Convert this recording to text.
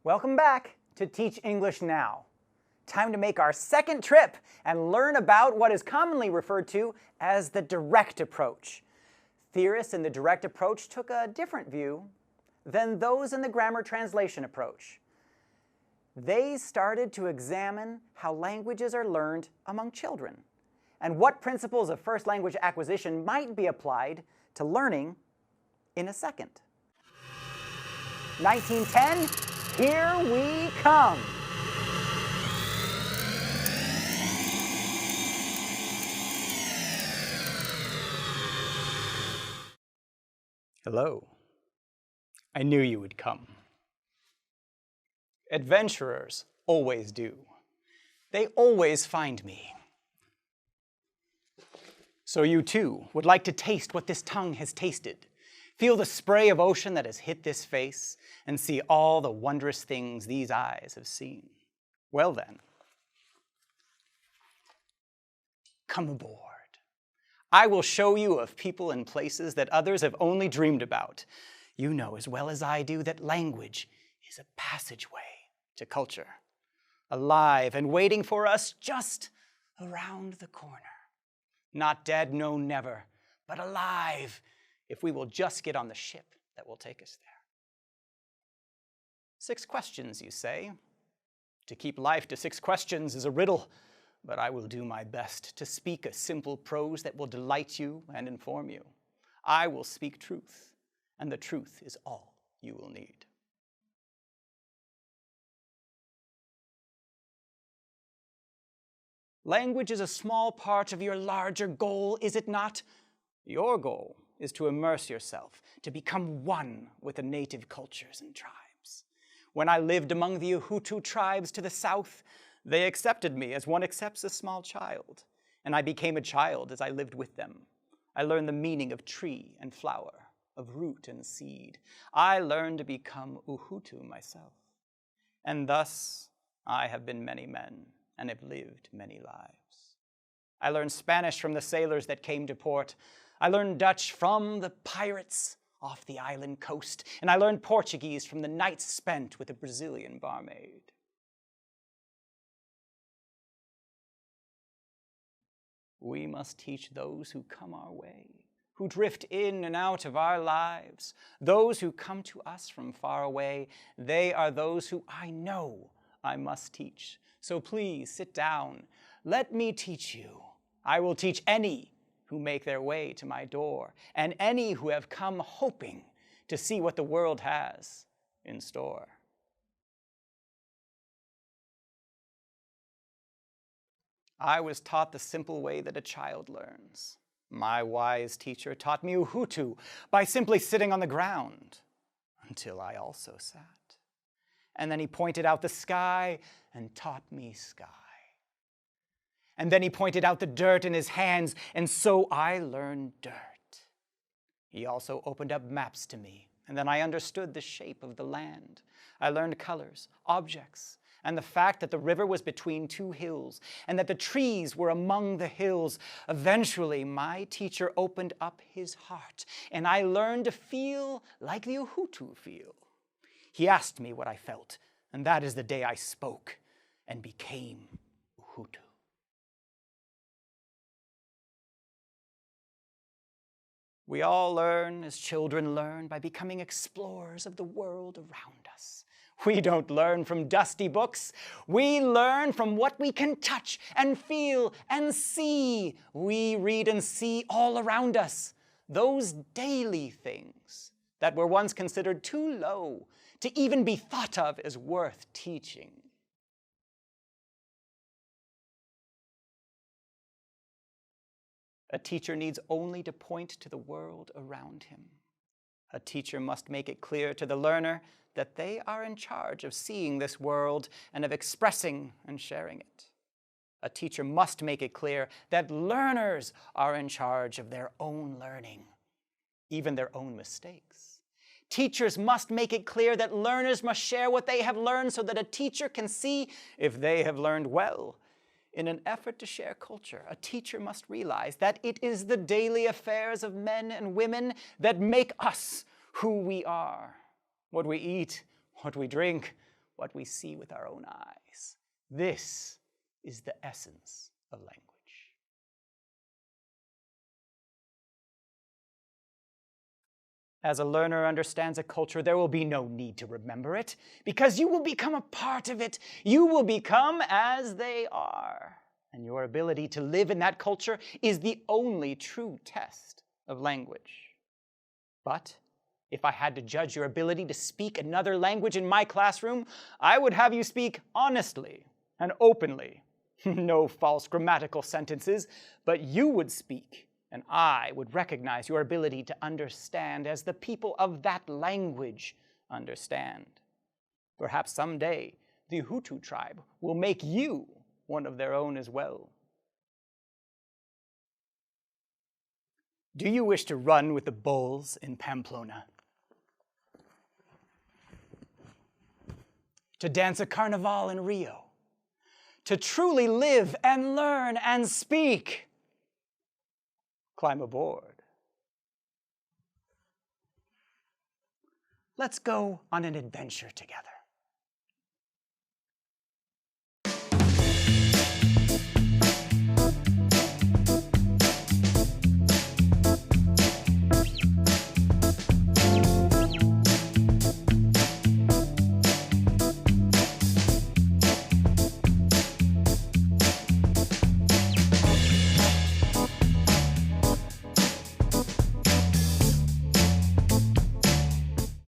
Welcome back to Teach English Now. Time to make our second trip and learn about what is commonly referred to as the direct approach. Theorists in the direct approach took a different view than those in the grammar translation approach. They started to examine how languages are learned among children and what principles of first language acquisition might be applied to learning in a second. 1910, here we come. Hello. I knew you would come. Adventurers always do. They always find me. So you too would like to taste what this tongue has tasted, feel the spray of ocean that has hit this face, and see all the wondrous things these eyes have seen. Well then, come aboard. I will show you of people and places that others have only dreamed about. You know as well as I do that language is a passageway to culture, alive and waiting for us just around the corner. Not dead, no never, but alive if we will just get on the ship that will take us there. 6 questions, you say. To keep life to 6 questions is a riddle, but I will do my best to speak a simple prose that will delight you and inform you. I will speak truth, and the truth is all you will need. Language is a small part of your larger goal, is it not? Your goal is to immerse yourself, to become one with the native cultures and tribes. When I lived among the Uhutu tribes to the south, they accepted me as one accepts a small child, and I became a child as I lived with them. I learned the meaning of tree and flower, of root and seed. I learned to become Uhutu myself. And thus, I have been many men and have lived many lives. I learned Spanish from the sailors that came to port. I learned Dutch from the pirates off the island coast, and I learned Portuguese from the nights spent with a Brazilian barmaid. We must teach those who come our way, who drift in and out of our lives, those who come to us from far away. They are those who I know I must teach. So please sit down. Let me teach you. I will teach any who make their way to my door, and any who have come hoping to see what the world has in store. I was taught the simple way that a child learns. My wise teacher taught me Uhutu by simply sitting on the ground, until I also sat. And then he pointed out the sky and taught me sky. And then he pointed out the dirt in his hands, and so I learned dirt. He also opened up maps to me, and then I understood the shape of the land. I learned colors, objects, and the fact that the river was between 2 hills, and that the trees were among the hills. Eventually, my teacher opened up his heart, and I learned to feel like the Uhutu feel. He asked me what I felt, and that is the day I spoke and became Uhutu. We all learn as children learn by becoming explorers of the world around us. We don't learn from dusty books. We learn from what we can touch and feel and see. We read and see all around us, those daily things that were once considered too low to even be thought of as worth teaching. A teacher needs only to point to the world around him. A teacher must make it clear to the learner that they are in charge of seeing this world and of expressing and sharing it. A teacher must make it clear that learners are in charge of their own learning, even their own mistakes. Teachers must make it clear that learners must share what they have learned so that a teacher can see if they have learned well. In an effort to share culture, a teacher must realize that it is the daily affairs of men and women that make us who we are. What we eat, what we drink, what we see with our own eyes. This is the essence of language. As a learner understands a culture, there will be no need to remember it, because you will become a part of it. You will become as they are. And your ability to live in that culture is the only true test of language. But if I had to judge your ability to speak another language in my classroom, I would have you speak honestly and openly. No false grammatical sentences, but you would speak, and I would recognize your ability to understand as the people of that language understand. Perhaps someday the Hutu tribe will make you one of their own as well. Do you wish to run with the bulls in Pamplona? To dance a carnival in Rio? To truly live and learn and speak? Climb aboard. Let's go on an adventure together.